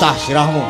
titah sirahmu.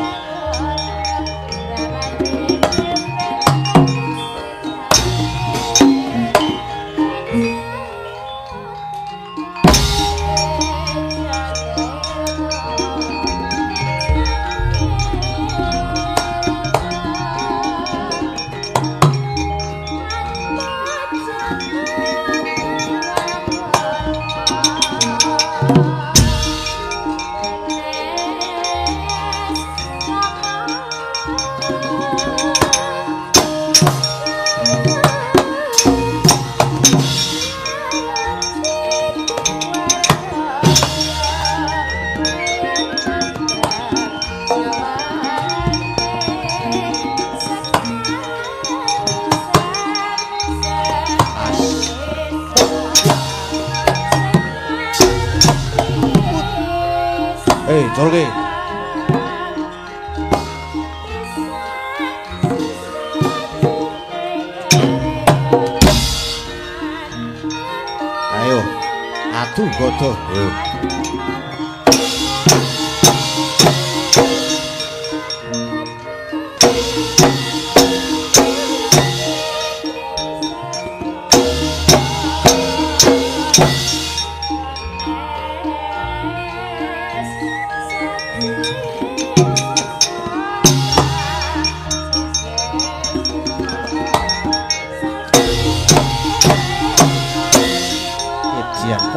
Jolke. Ayo, adu godo. Ayo.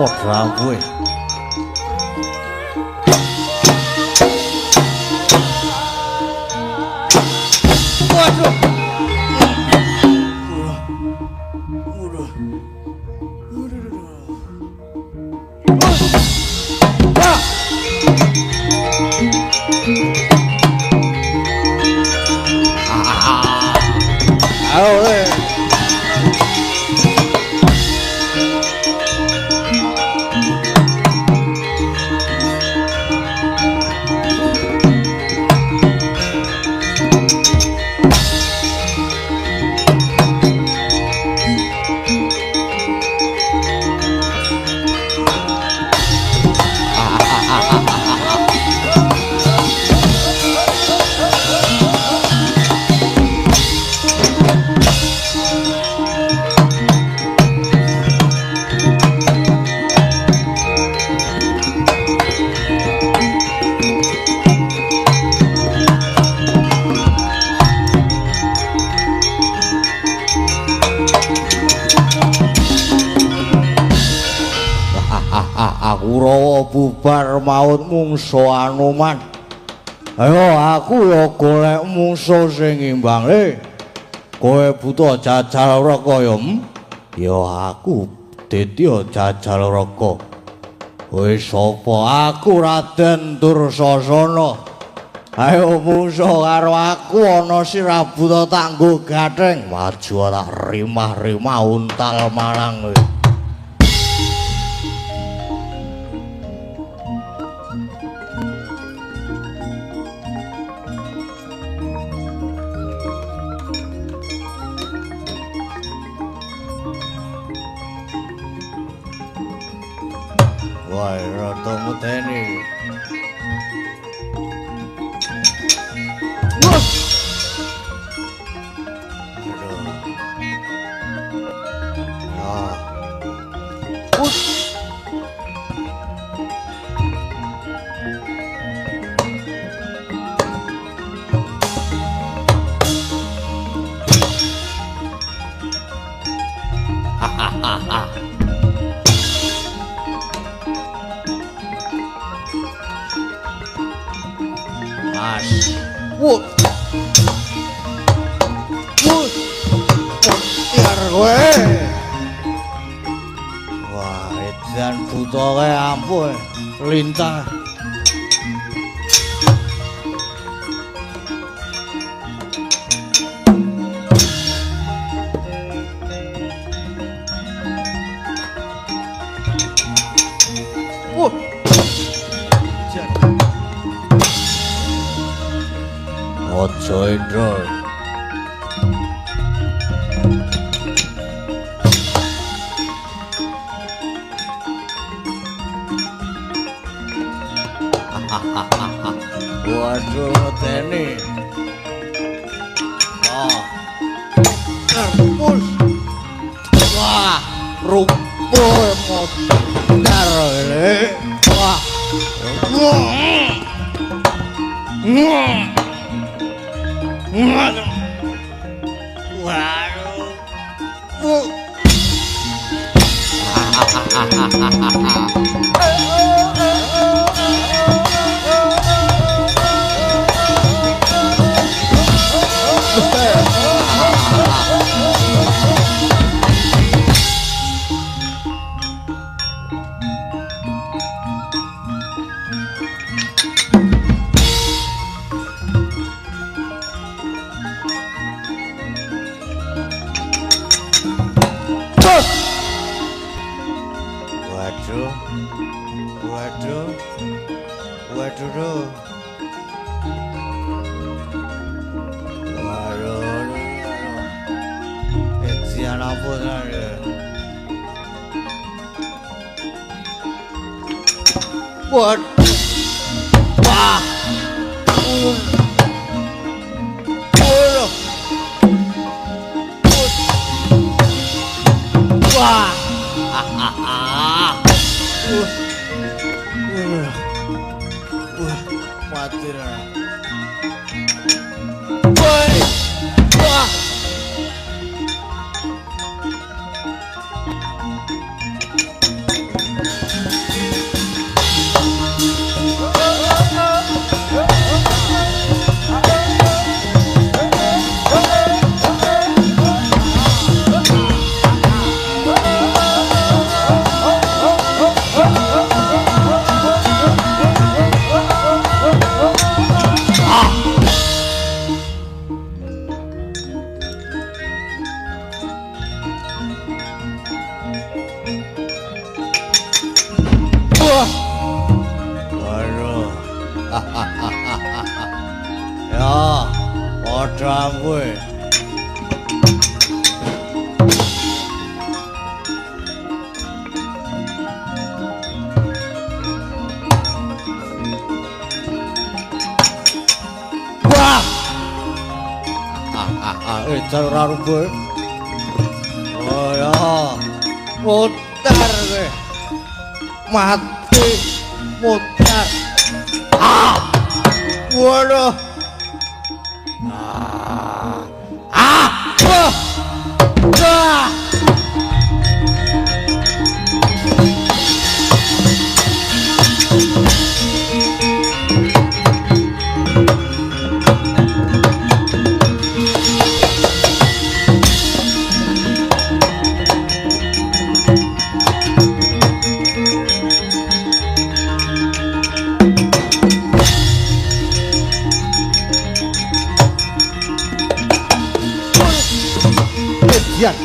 Podra kowe. Waduh. Kurawa bubar maut mungsu Anoman. Ayo aku ya golek mungsu sing imbang. Kowe buta Jajalraka ya? Ya aku Ditya Jajalraka. Kowe sapa? Aku Raden Dursasana. Ayo mungsu karo aku ana sirah buta tanggo gatheng. Maju tak rimah-rimah untal malang kowe. Wah, rata muteni. Wah. Aduh. Ah. Hahaha. Wah. Tiar kowe. Wah, edan buta kae ampun lintah. Wah. Ojo Indra. Waduh Teni. Oh. Terpus. Wah, rumpul modar ini. Wah. Waduh. What? Wah. Wah. Mati lah. Wah. Ya, padha kowe. Wah. Jalur arupe. Oh ya, mutar kowe. Mati mutar. Waduh. Wah. Yan.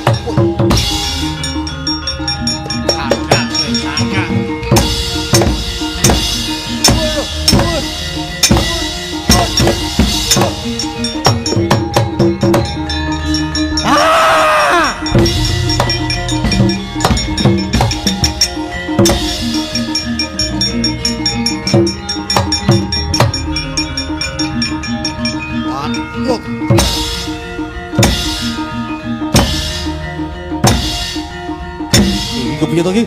Kepiye to iki?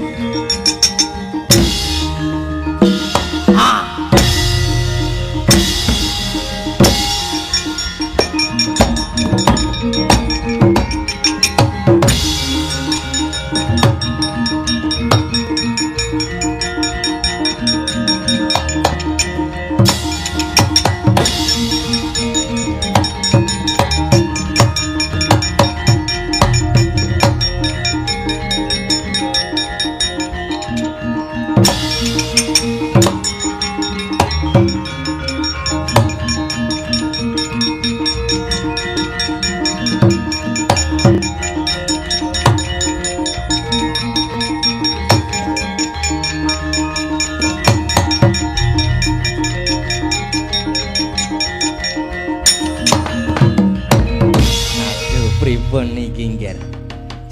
Pripun niki nggih?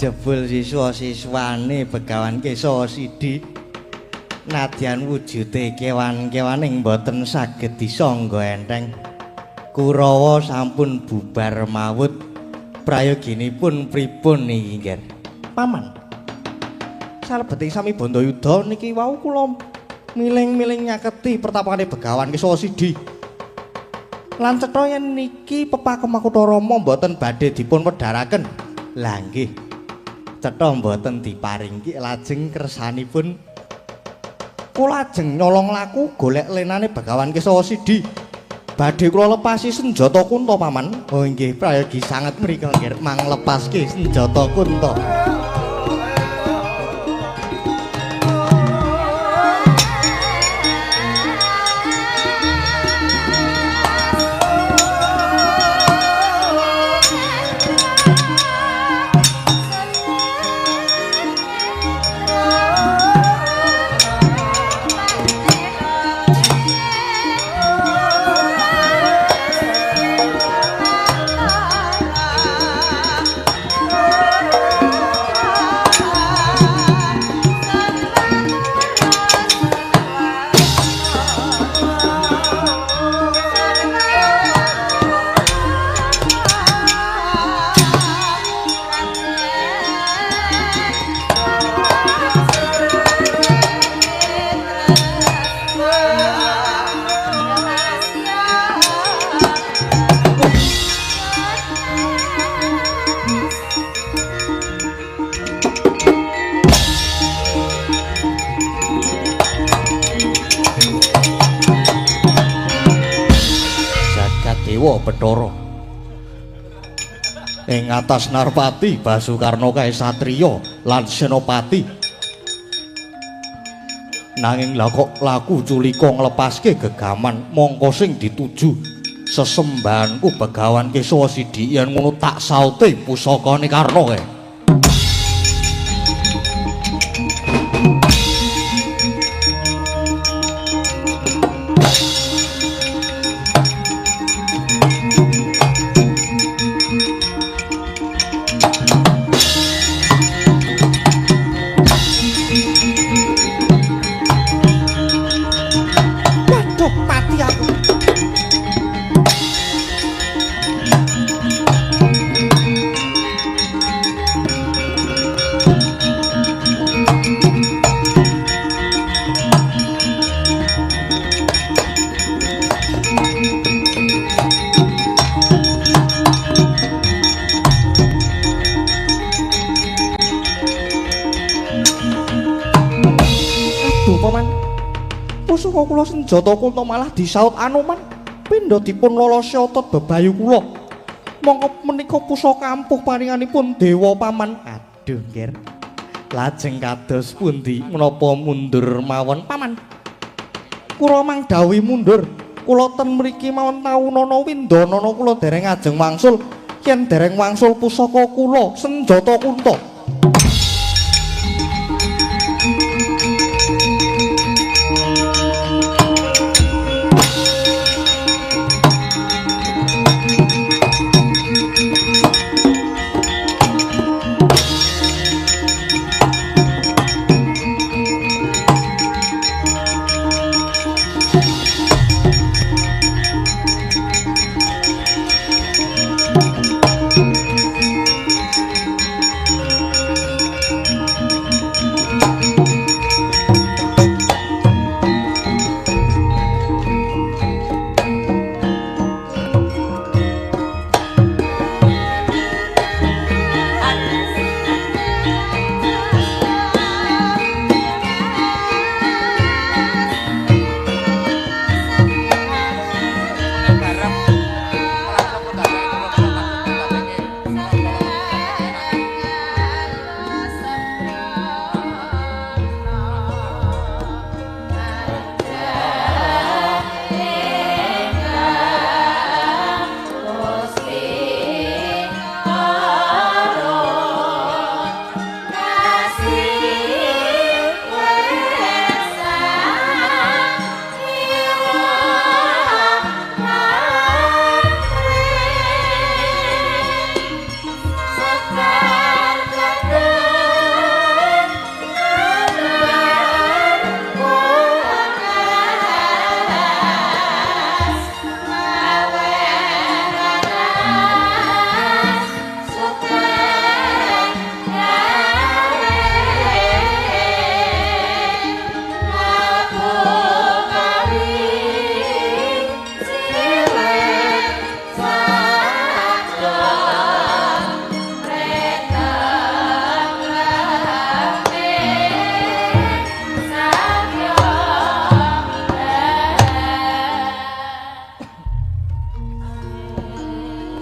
Jebul siswa-siswane Begawan Kesa Sidi Nadyan wujude kewan-kewaning boten saged disangga enteng. Kurawa sampun bubar mawut. Prayoginipun pripun niki, Nger? Paman. Salebeting sami Bandayuda niki wau kula miling-miling nyaketi pertapakane Begawan Kiswa Sidi. Lan cetha yen niki pepakem Makutha Rama mboten badhe dipun wedharaken. Lah nggih. Cetha mboten diparingki lajeng kersanipun kula ajeng nyolong laku golek lenane Begawan Kiswa Sidi. Badhe kula lepasi senjata Kunta paman. Oh nggih prayogi sanget mriku nggih mang lepaske senjata Kunta. Bathara ing atas Narpati Basukarna kae satriya lan senopati nanging laku culika nglepaske gegaman mongko sing dituju sesembahanku Begawan Kiswa Sidi yen ngono tak saute pusakane Karna kae. Kula senjata Kunta malah disaut Anoman pindha dipun lolosi otot bebayu kula. Mongko menika pusaka ampuh paringanipun dewa paman. Aduh, Nger. Lajeng kados pundi menapa mundur mawon paman? Kula mang dawuh mundur. Kula ten mriki mawon taunana windanana kula dereng ajeng wangsul. Yen dereng wangsul pusaka kula senjata Kunta.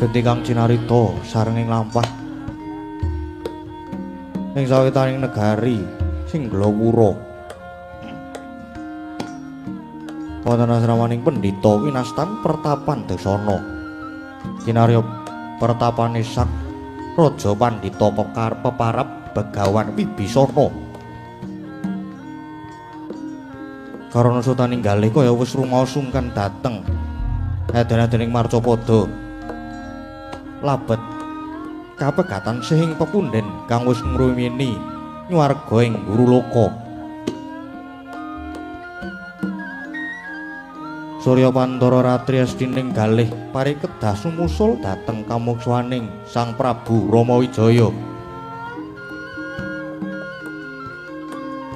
genti kang cinarita sarenging lampah ing sawetaning negari sing glawura wonten asramaning pendhita winastan Pertapan Desana kinarya pertapane sak raja pandhita peparap Begawan Wibisana karana sutaning galih kaya wis rumaos sungkan dateng eden-edening Marcapada labet kapegatan sing pepunden kang wis ngruwini nyuwarga ing Guru Loka Surya Pandara Ratri Astining galih parikedah sumusul dhateng kamuksaning Sang Prabu Ramawijaya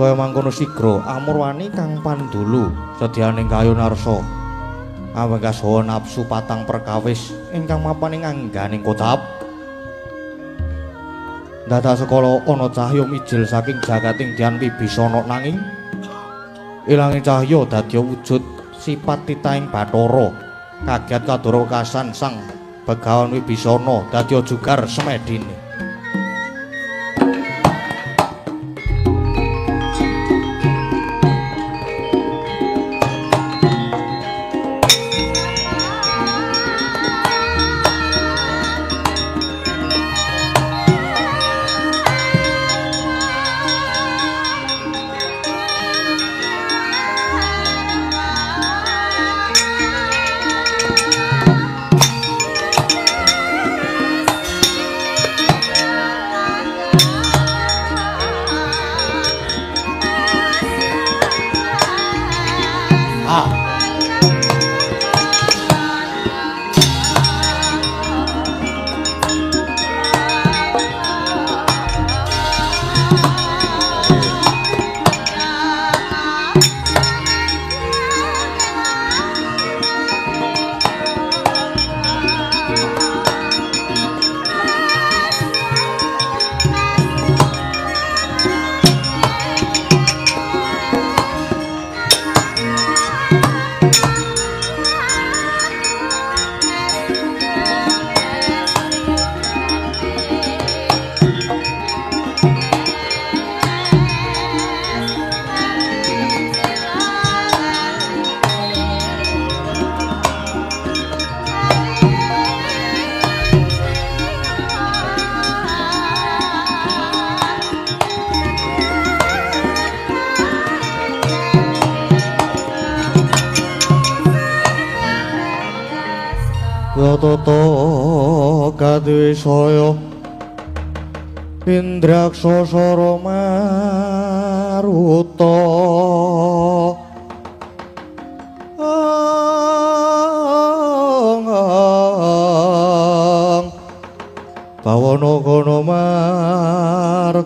kaya mangkono sigra Amurwani kang pandulu sedyaning kayunarsa awegas hawa nafsu patang perkawis ingkang mapan ing angganing kocap dados sekala ana cahya mijil saking jagating Dyan Wibisana nanging ilanging cahya dadi wujud sipat titahing Bathara kaget kadura wekasan Sang Begawan Wibisana dadi jugar semedine Toto kadwisaya Indraksasara Maruta Bawana Gana Margana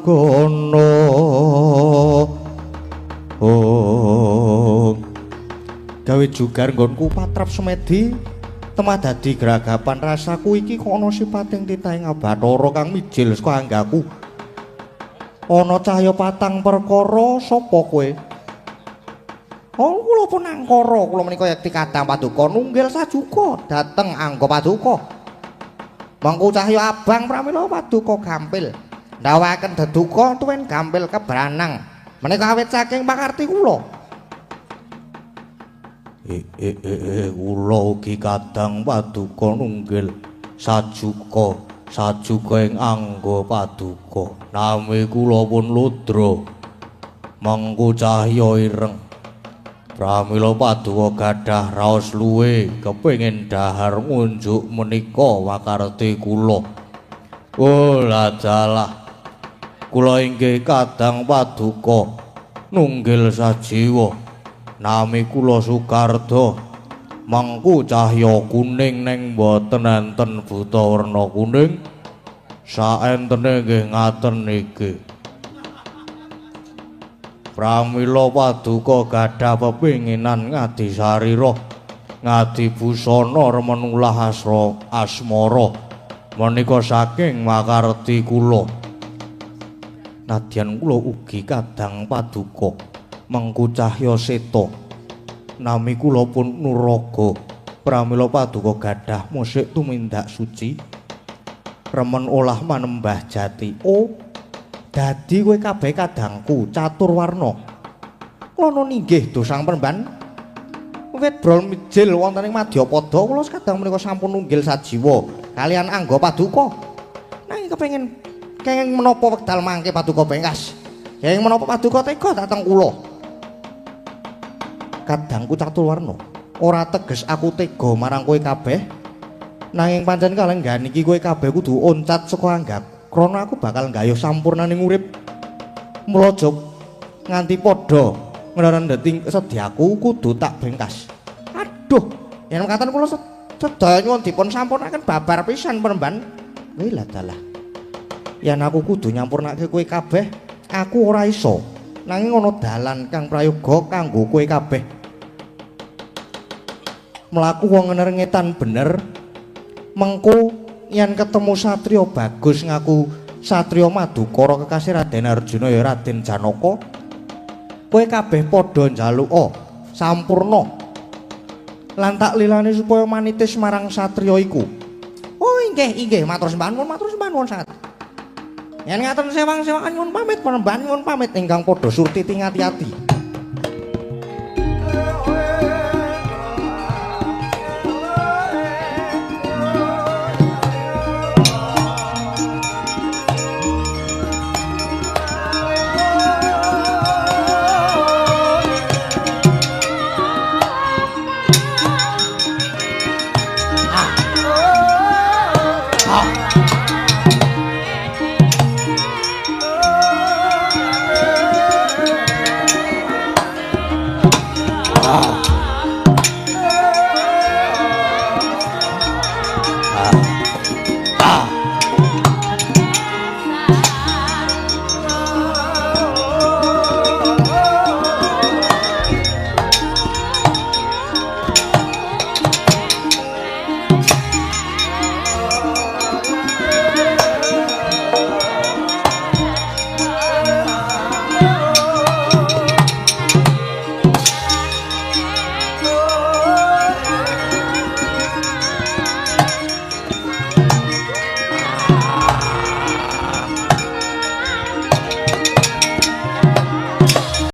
gawe jugar nggonku patrap semedi temah dadi gragapan rasaku iki kok ana sipating titahing Bathara kang mijil saka anggaku ana cahya patang perkara sapa kowe kula pun angkara kula menika yekti kadang paduka nunggil sajuka dhateng angga paduka mangku cahya abang pramila paduka gampil ndawaken deduka tuwin gampil kebranang menika awit saking pakarti kula kula ugi kadang paduka nunggil sajuka ing angga paduka nami kula pun Ludra mangku cahya ireng pramila paduka gadah raos luwe kepengin dahar ngunjuk menika wakarti kula ladalah kula inggih kadang paduka nunggil sajiwa nami kula Sukarda mangku cahya kuning ning boten enten buta werna kuning saentene nggih ngaten iki pramila paduka gadah pepinginan ngadi sarira ngadi busana remen ulah asmara menika saking makarti kula nadyan kula ugi kadang paduka mengku cahya seta nami kula pun Nuraga pramila paduka gadah musik tumindak suci remen olah manembah jati. Oh, dadi kowe kabeh kadangku catur warna. Klono ninggih dosang peremban. Wit brol mijil wonten ing Madyapada kula kadang menika sampun nunggil sajiwa kalian angga paduka. Nanging kenging menapa wekdal mangke paduka bengkas. Kenging menapa paduka tega dhateng kula. Kadangku catur warna. Ora teges aku tega marang kowe kabeh. Nanging pancen kalenggan iki kowe kabeh kudu oncat saka anggap. Krana aku bakal nggayuh sampurnaning urip. Mula nganti padha ngrendheting sedyaku kudu tak bengkas. Aduh, yen mekaten kula sedaya nyuwun dipun sampurnaken babar pisan peremban. Wila dalah. Yen aku kudu nyampurnake kowe kabeh, aku ora iso. Nanging ana dalan kang prayoga kanggo kowe kabeh. Mlaku wong ngerengetan bener. Mengko yen ketemu satriya bagus ngaku satriya Madukara kekasih Raden Arjuna ya Raden Janaka. Kowe kabeh padha njaluka sampurna. Lan tak lilani supaya manitis marang satriya iku. Oh inggih, matur sembah nuwun sanget. Yen ngaten sewang-sewangan nyuwun pamit penemban nyuwun pamit ingkang padha surti ati-ati.